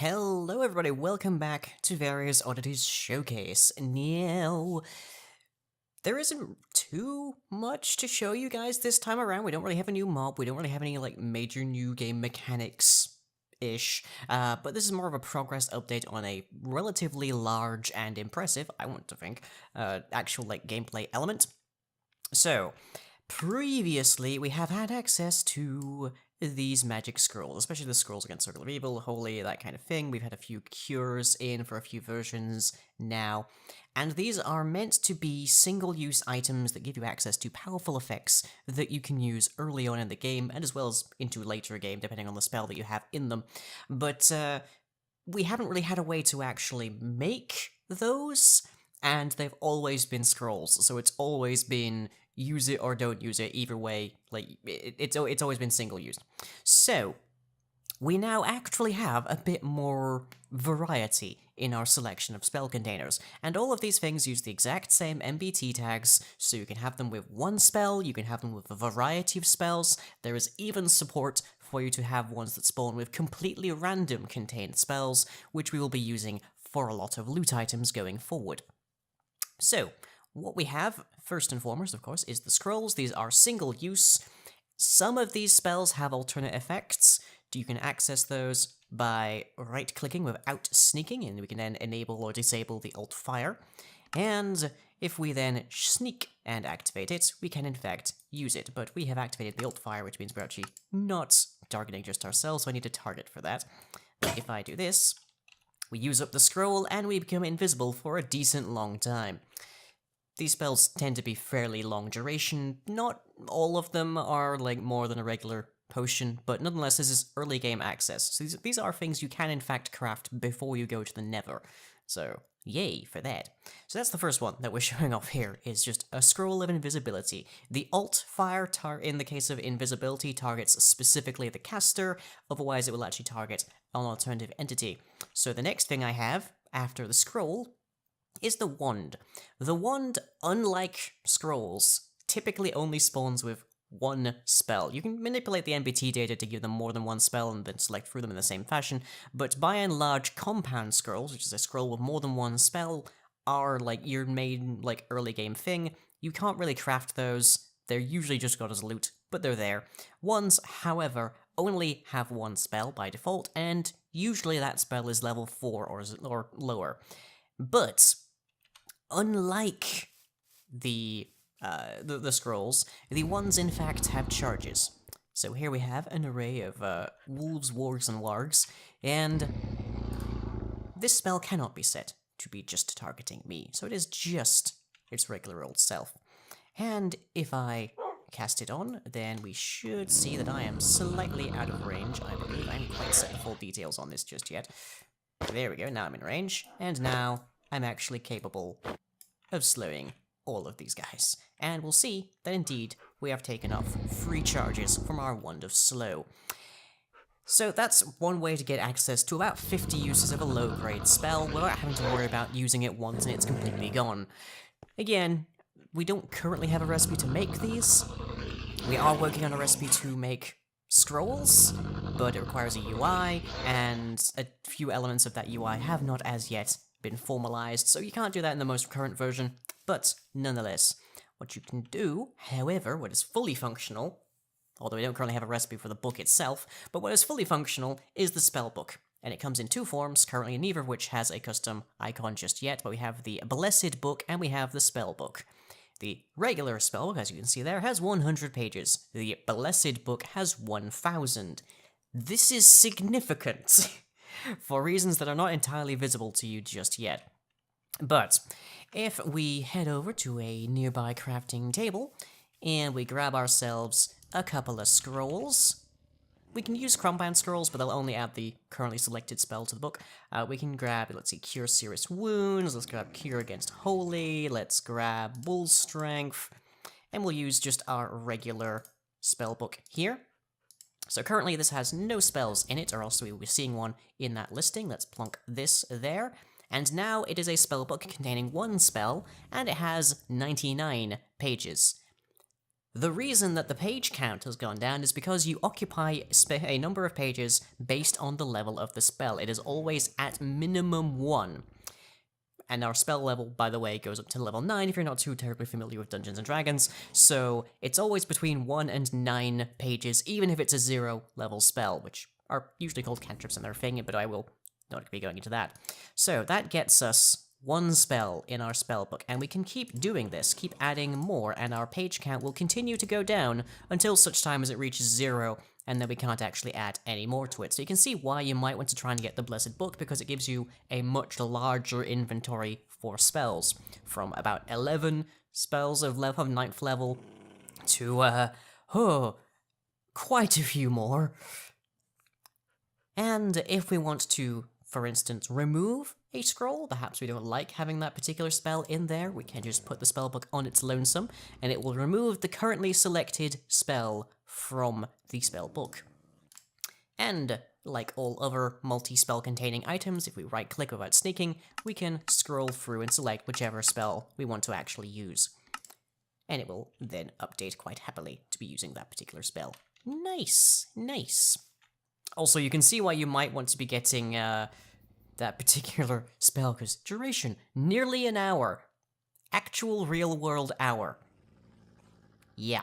Hello everybody, welcome back to various Oddities Showcase. Now, there isn't too much to show you guys this time around. We don't really have a new mob, we don't really have any major new game mechanics-ish, but this is more of a progress update on a relatively large and impressive, I want to think, actual gameplay element. So, previously we have had access to these magic scrolls, especially the scrolls against Circle of Evil, Holy, that kind of thing. We've had a few cures in for a few versions now, and these are meant to be single-use items that give you access to powerful effects that you can use early on in the game, and as well as into later game, depending on the spell that you have in them. But we haven't really had a way to actually make those, and they've always been scrolls, so it's always been use it or don't use it, either way, it's always been single use. So, we now actually have a bit more variety in our selection of spell containers, and all of these things use the exact same MBT tags, so you can have them with one spell, you can have them with a variety of spells, there is even support for you to have ones that spawn with completely random contained spells, which we will be using for a lot of loot items going forward. So, what we have, first and foremost, of course, is the scrolls. These are single-use. Some of these spells have alternate effects. You can access those by right-clicking without sneaking, and we can then enable or disable the alt fire. And if we then sneak and activate it, we can in fact use it. But we have activated the alt fire, which means we're actually not targeting just ourselves, so I need to target for that. But if I do this, we use up the scroll, and we become invisible for a decent long time. These spells tend to be fairly long duration. Not all of them are more than a regular potion, but nonetheless this is early game access. So these are things you can in fact craft before you go to the Nether. So yay for that. So that's the first one that we're showing off here, is just a scroll of invisibility. The alt fire in the case of invisibility targets specifically the caster, otherwise it will actually target an alternative entity. So the next thing I have after the scroll is the wand. The wand, unlike scrolls, typically only spawns with one spell. You can manipulate the NBT data to give them more than one spell and then select through them in the same fashion, but by and large, compound scrolls, which is a scroll with more than one spell, are your main early game thing. You can't really craft those. They're usually just got as loot, but they're there. Wands, however, only have one spell by default, and usually that spell is level 4 or lower. But unlike the scrolls, the ones in fact have charges. So here we have an array of wolves, wargs, and wargs, and this spell cannot be set to be just targeting me, so it is just its regular old self. And if I cast it on, then we should see that I am slightly out of range, I believe. I haven't quite set the full details on this just yet. There we go, now I'm in range, and now I'm actually capable of slowing all of these guys. And we'll see that indeed we have taken off 3 charges from our Wand of Slow. So that's one way to get access to about 50 uses of a low-grade spell without having to worry about using it once and it's completely gone. Again, we don't currently have a recipe to make these. We are working on a recipe to make scrolls, but it requires a UI, and a few elements of that UI have not as yet been formalized, so you can't do that in the most current version, but nonetheless, what you can do, however, what is fully functional, although we don't currently have a recipe for the book itself, but what is fully functional is the spell book, and it comes in 2 forms, currently neither of which has a custom icon just yet, but we have the Blessed Book and we have the Spell Book. The regular spell book, as you can see there, has 100 pages. The Blessed Book has 1,000. This is significant, for reasons that are not entirely visible to you just yet. But if we head over to a nearby crafting table, and we grab ourselves a couple of scrolls, we can use compound scrolls, but they'll only add the currently selected spell to the book. We can grab, let's see, Cure Serious Wounds, let's grab Cure Against Holy, let's grab Bull Strength, and we'll use just our regular spell book here. So currently this has no spells in it, or else we will be seeing one in that listing. Let's plunk this there. And now it is a spellbook containing 1 spell, and it has 99 pages. The reason that the page count has gone down is because you occupy a number of pages based on the level of the spell. It is always at minimum 1. And our spell level, by the way, goes up to level 9 if you're not too terribly familiar with Dungeons & Dragons, so it's always between 1 and 9 pages, even if it's a 0 level spell, which are usually called cantrips in their thing, but I will not be going into that. So that gets us 1 spell in our spell book, and we can keep doing this, keep adding more, and our page count will continue to go down until such time as it reaches 0, and then we can't actually add any more to it. So you can see why you might want to try and get the Blessed Book, because it gives you a much larger inventory for spells, from about 11 spells of 9th level to, quite a few more. And if we want to, for instance, remove a scroll, perhaps we don't like having that particular spell in there, we can just put the spellbook on its lonesome, and it will remove the currently selected spell from the spellbook. And like all other multi-spell containing items, if we right-click without sneaking, we can scroll through and select whichever spell we want to actually use. And it will then update quite happily to be using that particular spell. Nice, nice. Also, you can see why you might want to be getting that particular spell, because duration, nearly an hour. Actual real-world hour. Yeah.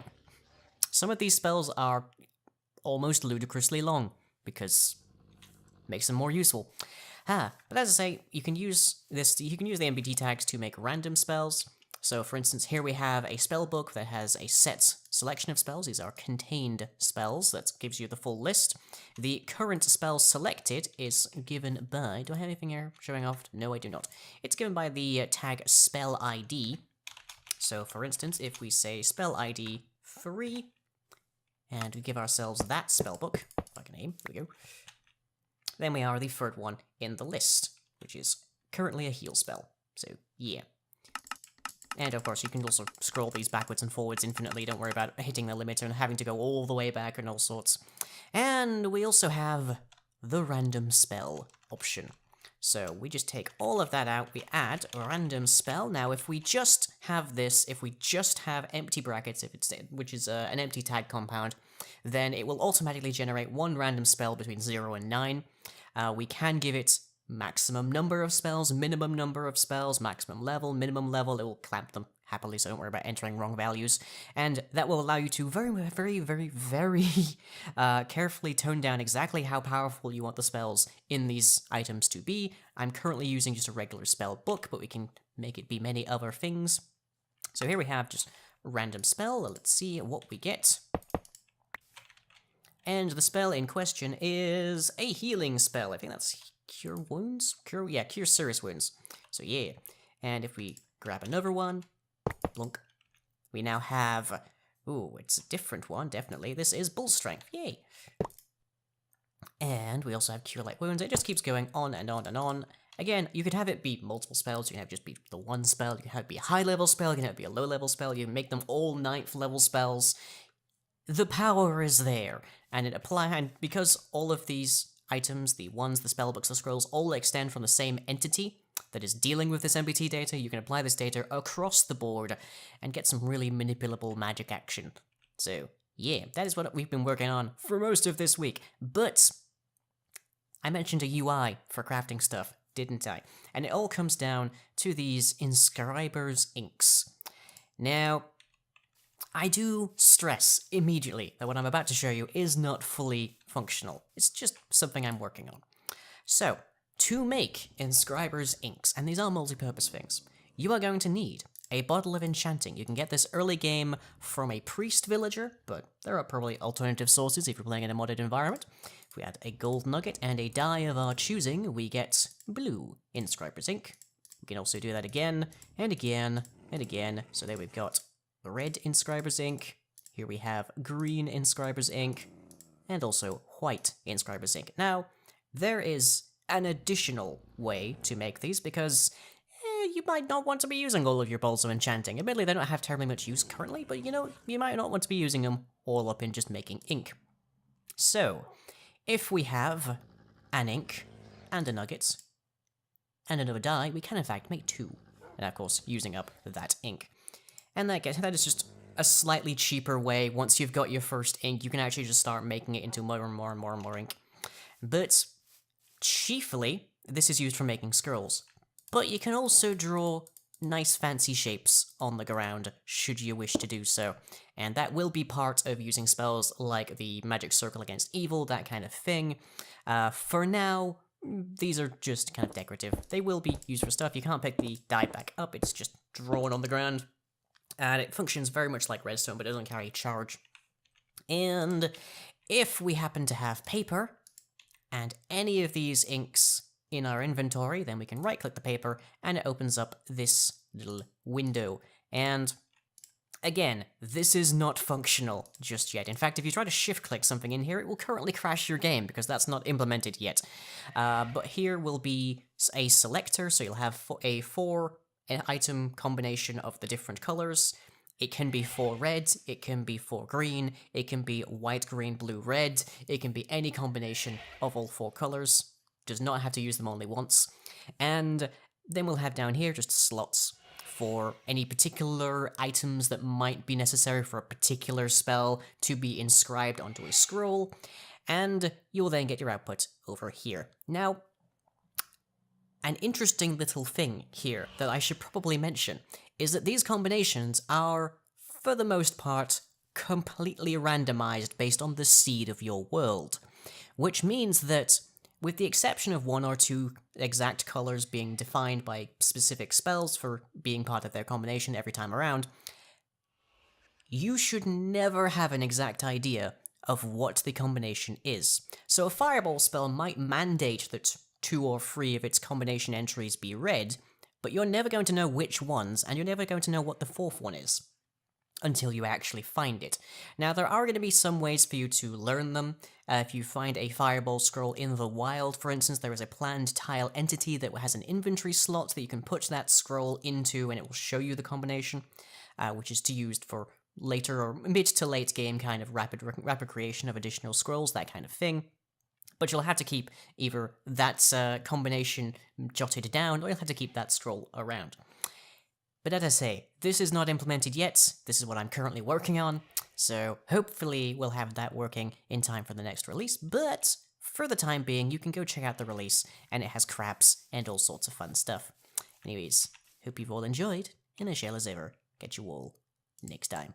Some of these spells are almost ludicrously long, because it makes them more useful. But as I say, you can use the MBT tags to make random spells. So for instance, here we have a spell book that has a set selection of spells. These are contained spells. That gives you the full list. The current spell selected is given by... Do I have anything here showing off? No, I do not. It's given by the tag spell ID. So for instance, if we say spell ID 3, and we give ourselves that spellbook, like a name, there we go, then we are the third one in the list, which is currently a heal spell. So, yeah. And of course, you can also scroll these backwards and forwards infinitely, don't worry about hitting the limit and having to go all the way back and all sorts. And we also have the random spell option. So we just take all of that out, we add a random spell. Now if we just have this, if we just have empty brackets, which is an empty tag compound, then it will automatically generate one random spell between 0 and 9. We can give it maximum number of spells, minimum number of spells, maximum level, minimum level. It will clamp them happily, so don't worry about entering wrong values. And that will allow you to very carefully tone down exactly how powerful you want the spells in these items to be. I'm currently using just a regular spell book, but we can make it be many other things. So here we have just a random spell. Let's see what we get. And the spell in question is a healing spell. I think that's cure wounds? Cure serious wounds. So yeah. And if we grab another one, blunk, we now have... Ooh, it's a different one, definitely. This is Bull Strength. Yay! And we also have Cure Light Wounds. It just keeps going on and on and on. Again, you could have it be multiple spells. You can have it just be the one spell. You can have it be a high-level spell. You can have it be a low-level spell. You can make them all 9th-level spells. The power is there. And because all of these items, the ones, the spellbooks, the scrolls, all extend from the same entity that is dealing with this MBT data, you can apply this data across the board and get some really manipulable magic action. So, yeah, that is what we've been working on for most of this week. But I mentioned a UI for crafting stuff, didn't I? And it all comes down to these inscribers' inks. Now, I do stress immediately that what I'm about to show you is not fully functional. It's just something I'm working on. So, to make inscribers' inks, and these are multi-purpose things, you are going to need a bottle of enchanting. You can get this early game from a priest villager, but there are probably alternative sources if you're playing in a modded environment. If we add a gold nugget and a dye of our choosing, we get blue inscribers' ink. We can also do that again, and again, and again. So there we've got red inscribers' ink. Here we have green inscribers' ink, and also white inscribers' ink. Now, there is an additional way to make these, because you might not want to be using all of your bowls of enchanting. Admittedly, they don't have terribly much use currently, but you might not want to be using them all up in just making ink. So, if we have an ink, and a nugget, and another dye, we can in fact make 2. And of course, using up that ink. And that is just a slightly cheaper way. Once you've got your first ink, you can actually just start making it into more and more and more and more ink. But chiefly, this is used for making scrolls. But you can also draw nice fancy shapes on the ground, should you wish to do so. And that will be part of using spells like the Magic Circle against Evil, that kind of thing. For now, these are just kind of decorative. They will be used for stuff. You can't pick the die back up, it's just drawn on the ground. And it functions very much like redstone, but it doesn't carry charge. And if we happen to have paper, and any of these inks in our inventory, then we can right-click the paper, and it opens up this little window. And again, this is not functional just yet. In fact, if you try to shift-click something in here, it will currently crash your game, because that's not implemented yet. But here will be a selector, so you'll have a 4-item combination of the different colors. It can be 4 red, it can be 4 green, it can be white, green, blue, red, it can be any combination of all 4 colors. Does not have to use them only once. And then we'll have down here just slots for any particular items that might be necessary for a particular spell to be inscribed onto a scroll, and you'll then get your output over here. Now, an interesting little thing here that I should probably mention is that these combinations are, for the most part, completely randomized based on the seed of your world. Which means that, with the exception of 1 or 2 exact colors being defined by specific spells for being part of their combination every time around, you should never have an exact idea of what the combination is. So a fireball spell might mandate that 2 or 3 of its combination entries be red, but you're never going to know which ones, and you're never going to know what the 4th one is until you actually find it. Now, there are going to be some ways for you to learn them. If you find a fireball scroll in the wild, for instance, there is a planned tile entity that has an inventory slot that you can put that scroll into, and it will show you the combination, which is to used for later or mid to late game kind of rapid creation of additional scrolls, that kind of thing. But you'll have to keep either that combination jotted down, or you'll have to keep that scroll around. But as I say, this is not implemented yet. This is what I'm currently working on, so hopefully we'll have that working in time for the next release. But for the time being, you can go check out the release, and it has craps and all sorts of fun stuff. Anyways, hope you've all enjoyed, and I shall as ever catch you all next time.